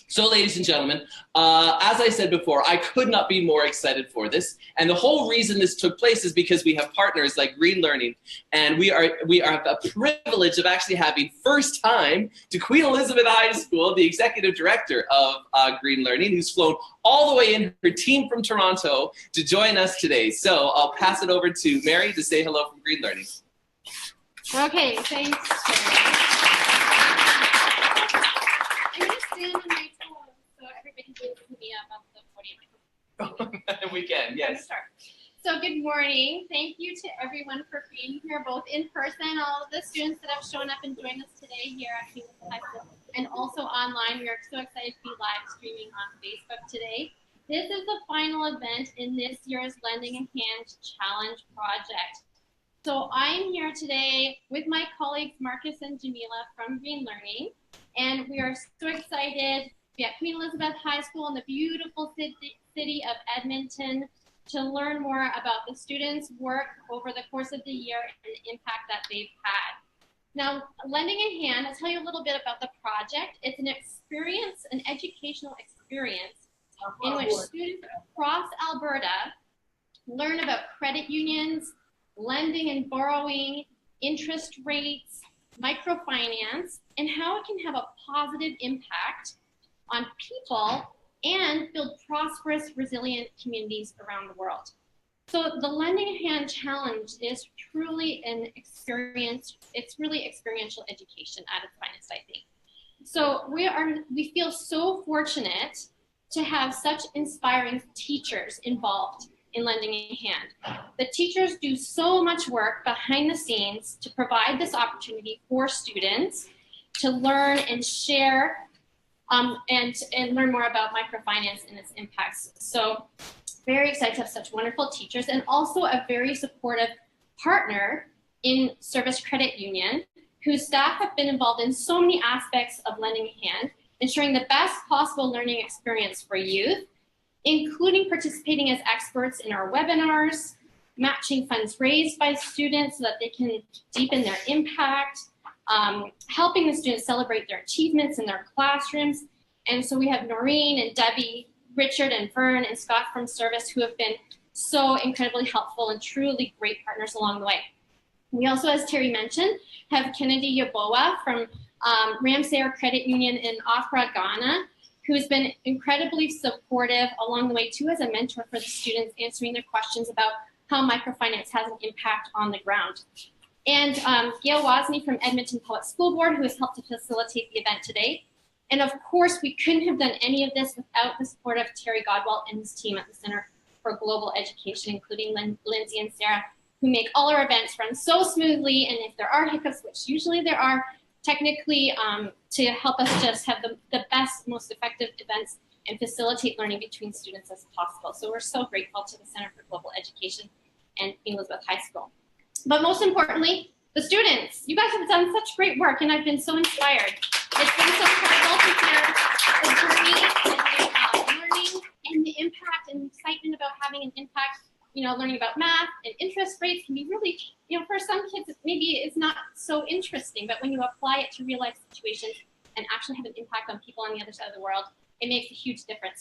So, ladies and gentlemen, as I said before, I could not be more excited for this. And the whole reason this took place is because we have partners like Green Learning, and we are the privilege of actually having first time to Queen Elizabeth High School, the executive director of Green Learning, who's flown all the way in her team from Toronto to join us today. So I'll pass it over to Mary to say hello from Green Learning. Okay, thanks. I'm going to stand on my toes so everybody can see me up the podium. We can, yes. Start. So good morning. Thank you to everyone for being here, both in person, all of the students that have shown up and joined us today here at Queen Elizabeth High School, and also online. We are so excited to be live streaming on Facebook today. This is the final event in this year's Lending a Hand Challenge project. So I'm here today with my colleagues Marcus and Jamila from Green Learning, and we are so excited to be at Queen Elizabeth High School in the beautiful city of Edmonton to learn more about the students' work over the course of the year and the impact that they've had. Now, Lending a Hand, I'll tell you a little bit about the project. It's an experience, an educational experience in which students across Alberta learn about credit unions, lending and borrowing, interest rates, microfinance, and how it can have a positive impact on people and build prosperous, resilient communities around the world. So the Lending a Hand Challenge is truly an experience. It's really experiential education at its finest, I think. So we feel so fortunate to have such inspiring teachers involved in Lending a Hand. The teachers do so much work behind the scenes to provide this opportunity for students to learn and share and learn more about microfinance and its impacts. So very excited to have such wonderful teachers, and also a very supportive partner in Service Credit Union, whose staff have been involved in so many aspects of Lending a Hand, ensuring the best possible learning experience for youth, including participating as experts in our webinars, matching funds raised by students so that they can deepen their impact, helping the students celebrate their achievements in their classrooms. And so we have Noreen and Debbie, Richard and Vern and Scott from Service, who have been so incredibly helpful and truly great partners along the way. We also, as Terry mentioned, have Kennedy Yaboa from Ramsair Credit Union in Accra, Ghana, who's been incredibly supportive along the way too as a mentor for the students, answering their questions about how microfinance has an impact on the ground. And Gail Wozni from Edmonton Public School Board, who has helped to facilitate the event today. And of course, we couldn't have done any of this without the support of Terry Godwalt and his team at the Center for Global Education, including Lindsay and Sarah, who make all our events run so smoothly. And if there are hiccups, which usually there are, technically to help us just have the best, most effective events and facilitate learning between students as possible. So we're so grateful to the Center for Global Education and Queen Elizabeth High School. But most importantly, the students. You guys have done such great work, and I've been so inspired. It's been so incredible to hear the journey and learning and the impact and excitement about having an impact. You know, learning about math and interest rates can be really, you know, for some kids, maybe it's not so interesting, but when you apply it to real life situations and actually have an impact on people on the other side of the world, it makes a huge difference.